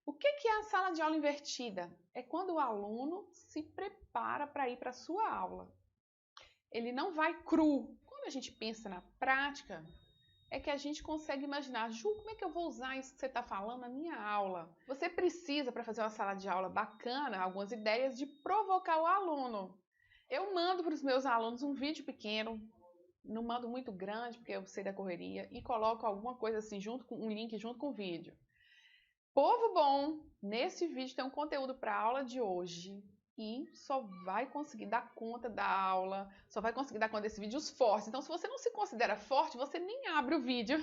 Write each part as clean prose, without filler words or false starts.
O que é a sala de aula invertida? É quando o aluno se prepara para ir para a sua aula. Ele não vai cru. Quando a gente pensa na prática, é que a gente consegue imaginar, Ju, como é que eu vou usar isso que você está falando na minha aula? Você precisa, para fazer uma sala de aula bacana, algumas ideias de provocar o aluno. Eu mando para os meus alunos um vídeo pequeno, não mando muito grande, porque eu sei da correria, e coloco alguma coisa assim, junto com um link junto com o vídeo. Povo bom, nesse vídeo tem um conteúdo para a aula de hoje e só vai conseguir dar conta da aula, só vai conseguir dar conta desse vídeo os fortes. Então, se você não se considera forte, você nem abre o vídeo.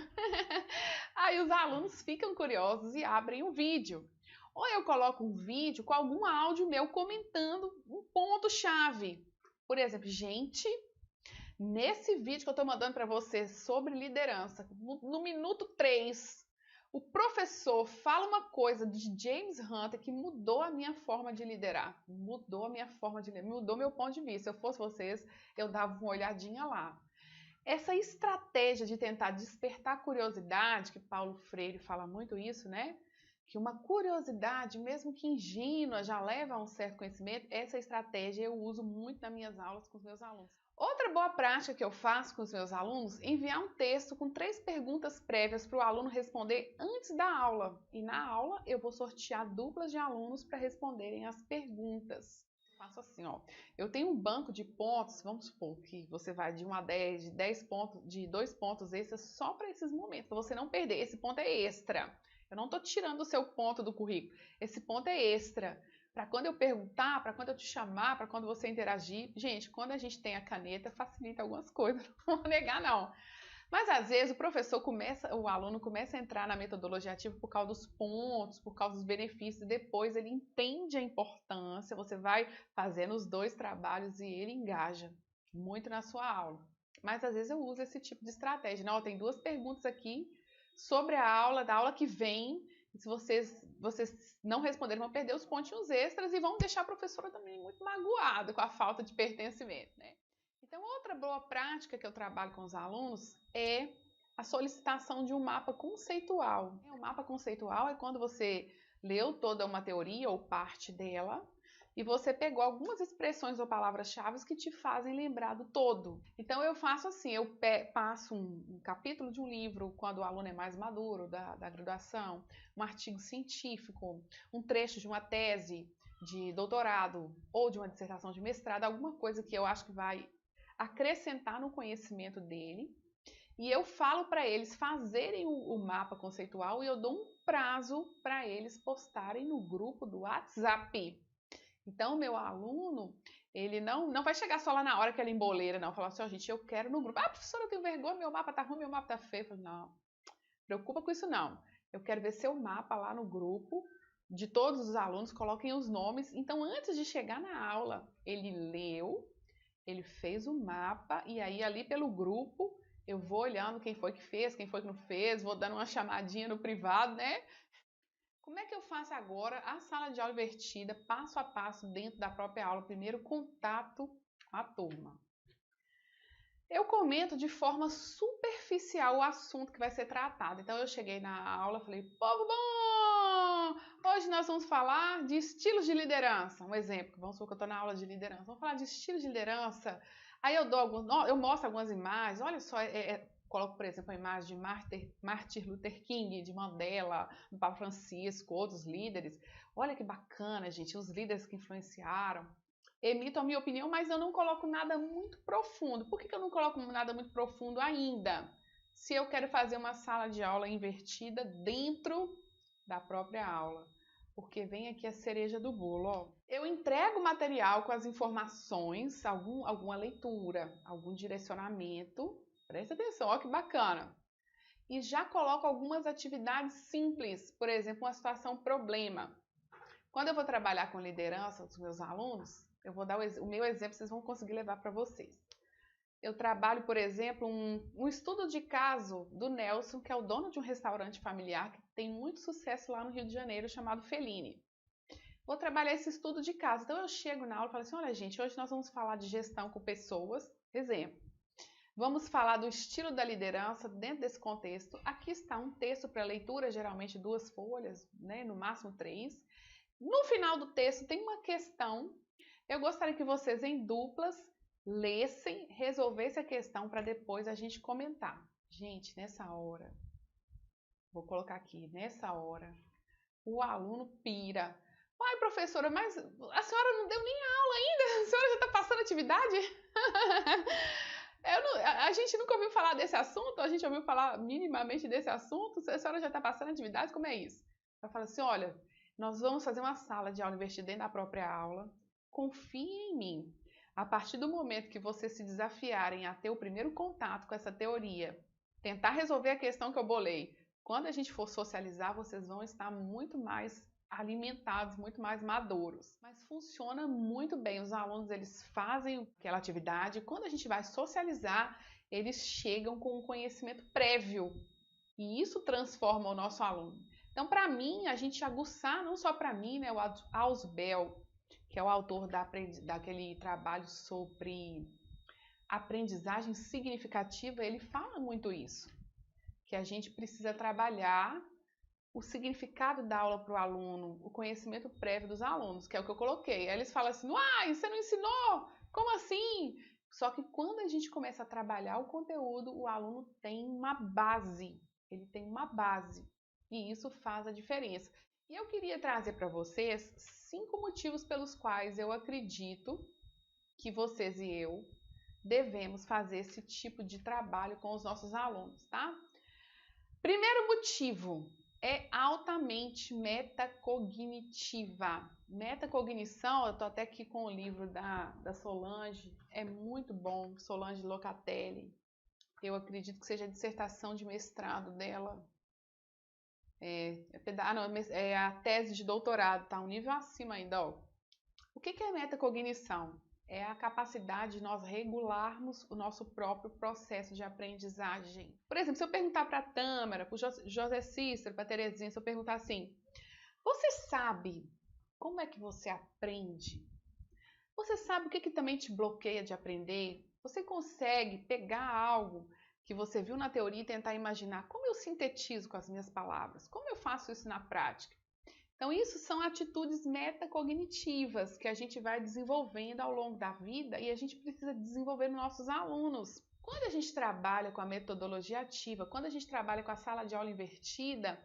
Aí os alunos ficam curiosos e abrem o vídeo. Ou eu coloco um vídeo com algum áudio meu comentando um ponto-chave. Por exemplo, gente, nesse vídeo que eu estou mandando para vocês sobre liderança, no minuto 3, o professor fala uma coisa de James Hunter que mudou a minha forma de liderar, mudou a minha forma de liderar, mudou meu ponto de vista. Se eu fosse vocês, eu dava uma olhadinha lá. Essa estratégia de tentar despertar curiosidade, que Paulo Freire fala muito isso, né? Que uma curiosidade, mesmo que ingênua, já leva a um certo conhecimento. Essa estratégia eu uso muito nas minhas aulas com os meus alunos. Outra boa prática que eu faço com os meus alunos é enviar um texto com 3 perguntas prévias para o aluno responder antes da aula. E na aula eu vou sortear duplas de alunos para responderem as perguntas. Eu faço assim, ó. Eu tenho um banco de pontos, vamos supor que você vai de 1 a 10, de 10 pontos, de 2 pontos extras só para esses momentos, para você não perder. Esse ponto é extra. Eu não estou tirando o seu ponto do currículo. Esse ponto é extra. Para quando eu perguntar, para quando eu te chamar, para quando você interagir. Gente, quando a gente tem a caneta, facilita algumas coisas, não vou negar não. Mas às vezes o aluno começa a entrar na metodologia ativa por causa dos pontos, por causa dos benefícios, e depois ele entende a importância, você vai fazendo os 2 trabalhos e ele engaja muito na sua aula. Mas às vezes eu uso esse tipo de estratégia. Não, tem 2 perguntas aqui sobre a aula, da aula que vem. E se vocês não responderem, vão perder os pontinhos extras e vão deixar a professora também muito magoada com a falta de pertencimento, né? Então, outra boa prática que eu trabalho com os alunos é a solicitação de um mapa conceitual. O mapa conceitual é quando você leu toda uma teoria ou parte dela e você pegou algumas expressões ou palavras-chave que te fazem lembrar do todo. Então, eu faço assim, eu passo um capítulo de um livro quando o aluno é mais maduro, da graduação, um artigo científico, um trecho de uma tese de doutorado ou de uma dissertação de mestrado, alguma coisa que eu acho que vai acrescentar no conhecimento dele, e eu falo para eles fazerem o mapa conceitual e eu dou um prazo para eles postarem no grupo do WhatsApp. Então, meu aluno, ele não vai chegar só lá na hora que ela emboleira, não. Falar assim, ó, gente, eu quero no grupo. Ah, professora, eu tenho vergonha, meu mapa tá ruim, meu mapa tá feio. Eu falo, não, preocupa com isso não. Eu quero ver seu mapa lá no grupo de todos os alunos, coloquem os nomes. Então, antes de chegar na aula, ele leu, ele fez o mapa e aí ali pelo grupo eu vou olhando quem foi que fez, quem foi que não fez, vou dando uma chamadinha no privado, né? Como é que eu faço agora a sala de aula invertida, passo a passo dentro da própria aula? Primeiro, contato com a turma. Eu comento de forma superficial o assunto que vai ser tratado. Então, eu cheguei na aula e falei, povo bom, hoje nós vamos falar de estilos de liderança. Um exemplo, vamos supor que eu estou na aula de liderança. Vamos falar de estilos de liderança. Aí eu mostro algumas imagens. Olha só, coloco, por exemplo, a imagem de Martin Luther King, de Mandela, do Papa Francisco, outros líderes. Olha que bacana, gente, os líderes que influenciaram. Emito a minha opinião, mas eu não coloco nada muito profundo. Por que eu não coloco nada muito profundo ainda? Se eu quero fazer uma sala de aula invertida dentro da própria aula. Porque vem aqui a cereja do bolo, ó. Eu entrego o material com as informações, alguma leitura, algum direcionamento. Presta atenção, ó que bacana. E já coloco algumas atividades simples, por exemplo, uma situação problema. Quando eu vou trabalhar com liderança dos meus alunos, eu vou dar o meu exemplo, vocês vão conseguir levar para vocês. Eu trabalho, por exemplo, um estudo de caso do Nelson, que é o dono de um restaurante familiar que tem muito sucesso lá no Rio de Janeiro, chamado Fellini. Vou trabalhar esse estudo de caso. Então eu chego na aula e falo assim, olha gente, hoje nós vamos falar de gestão com pessoas. Exemplo, Vamos falar do estilo da liderança dentro desse contexto. Aqui está um texto para leitura, geralmente 2 folhas, né, no máximo 3. No final do texto tem uma questão. Eu gostaria que vocês, em duplas, lessem, resolvessem a questão para depois a gente comentar. Gente, nessa hora, vou colocar aqui, nessa hora, o aluno pira. Ai, professora, mas a senhora não deu nem aula ainda? A senhora já está passando atividade? A gente nunca ouviu falar desse assunto? A gente ouviu falar minimamente desse assunto? A senhora já está passando atividade? Como é isso? Ela fala assim, olha, nós vamos fazer uma sala de aula invertida dentro da própria aula. Confie em mim. A partir do momento que vocês se desafiarem a ter o primeiro contato com essa teoria, tentar resolver a questão que eu bolei, quando a gente for socializar, vocês vão estar muito mais alimentados, muito mais maduros. Mas funciona muito bem. Os alunos, eles fazem aquela atividade. Quando a gente vai socializar, eles chegam com um conhecimento prévio. E isso transforma o nosso aluno. Então, para mim, a gente aguçar, não só para mim, né, o Ausubel, que é o autor daquele trabalho sobre aprendizagem significativa, ele fala muito isso. Que a gente precisa trabalhar o significado da aula para o aluno, o conhecimento prévio dos alunos, que é o que eu coloquei. Aí eles falam assim, uai, você não ensinou? Como assim? Só que quando a gente começa a trabalhar o conteúdo, o aluno tem uma base, ele tem uma base, e isso faz a diferença. E eu queria trazer para vocês 5 motivos pelos quais eu acredito que vocês e eu devemos fazer esse tipo de trabalho com os nossos alunos, tá? Primeiro motivo, é altamente metacognitiva. Metacognição, eu tô até aqui com o livro da Solange, é muito bom, Solange Locatelli. Eu acredito que seja a dissertação de mestrado dela. É a tese de doutorado, tá um nível acima ainda, ó. O que é metacognição? É a capacidade de nós regularmos o nosso próprio processo de aprendizagem. Por exemplo, se eu perguntar para a Tâmara, para o José Cícero, para a Terezinha, se eu perguntar assim, você sabe como é que você aprende? Você sabe o que também te bloqueia de aprender? Você consegue pegar algo que você viu na teoria e tentar imaginar como eu sintetizo com as minhas palavras? Como eu faço isso na prática? Então, isso são atitudes metacognitivas que a gente vai desenvolvendo ao longo da vida e a gente precisa desenvolver nos nossos alunos. Quando a gente trabalha com a metodologia ativa, quando a gente trabalha com a sala de aula invertida,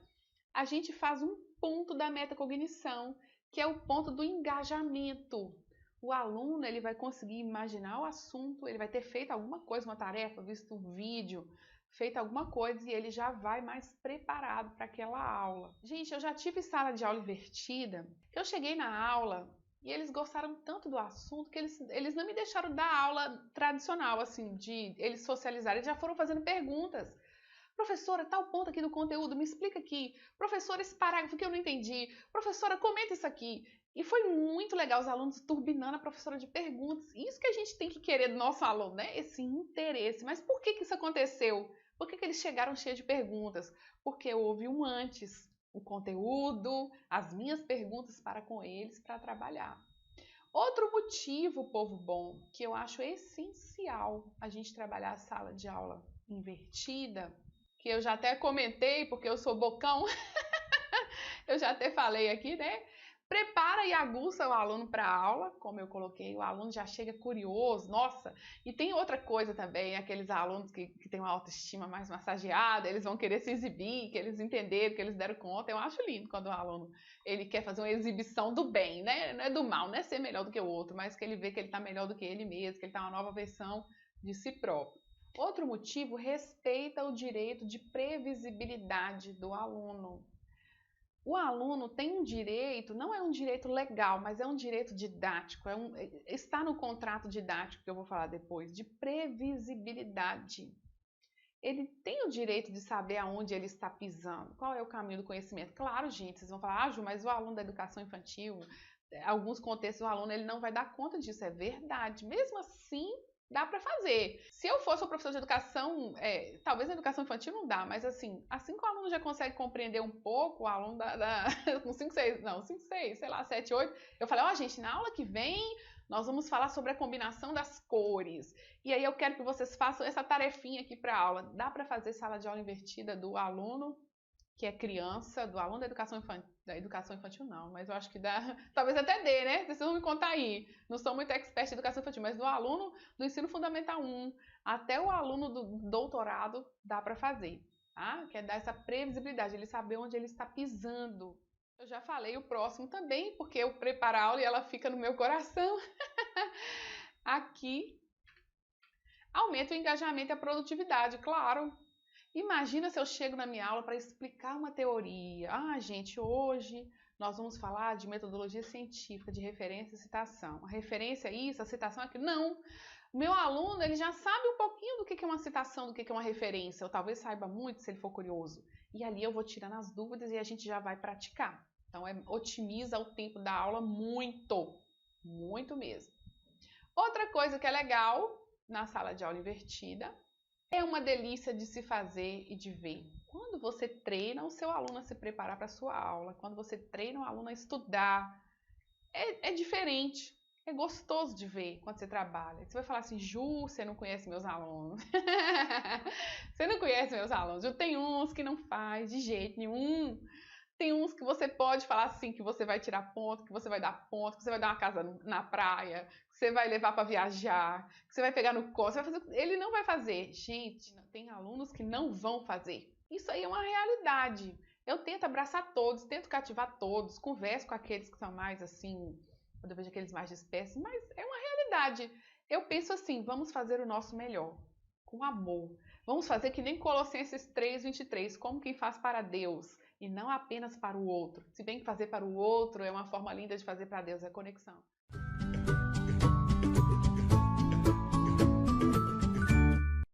a gente faz um ponto da metacognição, que é o ponto do engajamento. O aluno, ele vai conseguir imaginar o assunto, ele vai ter feito alguma coisa, uma tarefa, visto um vídeo, feito alguma coisa e ele já vai mais preparado para aquela aula. Gente, eu já tive sala de aula invertida, que eu cheguei na aula e eles gostaram tanto do assunto que eles não me deixaram dar aula tradicional, assim, de eles socializarem, eles já foram fazendo perguntas. Professora, tal ponto aqui do conteúdo, me explica aqui. Professora, esse parágrafo que eu não entendi. Professora, comenta isso aqui. E foi muito legal os alunos turbinando a professora de perguntas. Isso que a gente tem que querer do nosso aluno, né? Esse interesse. Mas por que isso aconteceu? Por que eles chegaram cheios de perguntas? Porque houve um antes, o conteúdo, as minhas perguntas para com eles para trabalhar. Outro motivo, povo bom, que eu acho essencial a gente trabalhar a sala de aula invertida, que eu já até comentei, porque eu sou bocão, eu já até falei aqui, né? Prepara e aguça o aluno para a aula, como eu coloquei, o aluno já chega curioso, nossa. E tem outra coisa também, aqueles alunos que têm uma autoestima mais massageada, eles vão querer se exibir, que eles entenderam, que eles deram conta. Eu acho lindo quando o aluno ele quer fazer uma exibição do bem, né? Não é do mal, não é ser melhor do que o outro, mas que ele vê que ele está melhor do que ele mesmo, que ele está uma nova versão de si próprio. Outro motivo, respeita o direito de previsibilidade do aluno. O aluno tem um direito, não é um direito legal, mas é um direito didático, está no contrato didático que eu vou falar depois, de previsibilidade. Ele tem o direito de saber aonde ele está pisando, qual é o caminho do conhecimento. Claro, gente, vocês vão falar, Ju, mas o aluno da educação infantil, em alguns contextos o aluno ele não vai dar conta disso, é verdade. Mesmo assim, dá para fazer. Se eu fosse uma professora de educação, talvez na educação infantil não dá, mas assim que o aluno já consegue compreender um pouco, o aluno com 5, 6, não, 5, 6, sei lá, 7, 8, eu falei, ó, gente, na aula que vem nós vamos falar sobre a combinação das cores. E aí eu quero que vocês façam essa tarefinha aqui para aula. Dá para fazer sala de aula invertida do aluno que é criança, do aluno da educação infantil não, mas eu acho que dá, talvez até dê, né? Vocês vão me contar aí. Não sou muito expert de educação infantil, mas do aluno do ensino fundamental 1 até o aluno do doutorado dá para fazer, tá? Que é dar essa previsibilidade, ele saber onde ele está pisando. Eu já falei o próximo também, porque eu preparo a aula e ela fica no meu coração. Aqui, aumenta o engajamento e a produtividade, claro. Imagina se eu chego na minha aula para explicar uma teoria. Ah, gente, hoje nós vamos falar de metodologia científica, de referência e citação. A referência é isso, a citação é aquilo. Não. O meu aluno, ele já sabe um pouquinho do que é uma citação, do que é uma referência. Ou talvez saiba muito, se ele for curioso. E ali eu vou tirando as dúvidas e a gente já vai praticar. Então, otimiza o tempo da aula muito. Muito mesmo. Outra coisa que é legal na sala de aula invertida é uma delícia de se fazer e de ver. Quando você treina o seu aluno a se preparar para a sua aula, quando você treina o aluno a estudar, é diferente. É gostoso de ver quando você trabalha. Você vai falar assim, Ju, você não conhece meus alunos. Você não conhece meus alunos. Eu tenho uns que não faz de jeito nenhum. Tem uns que você pode falar assim, que você vai tirar ponto, que você vai dar ponto, que você vai dar uma casa na praia, que você vai levar para viajar, que você vai pegar no colo, você vai fazer. Ele não vai fazer. Gente, tem alunos que não vão fazer. Isso aí é uma realidade. Eu tento abraçar todos, tento cativar todos, converso com aqueles que são mais assim, quando eu vejo aqueles mais dispersos, mas é uma realidade. Eu penso assim, vamos fazer o nosso melhor, com amor. Vamos fazer que nem Colossenses 3:23, como quem faz para Deus e não apenas para o outro. Se bem que fazer para o outro é uma forma linda de fazer para Deus, é conexão.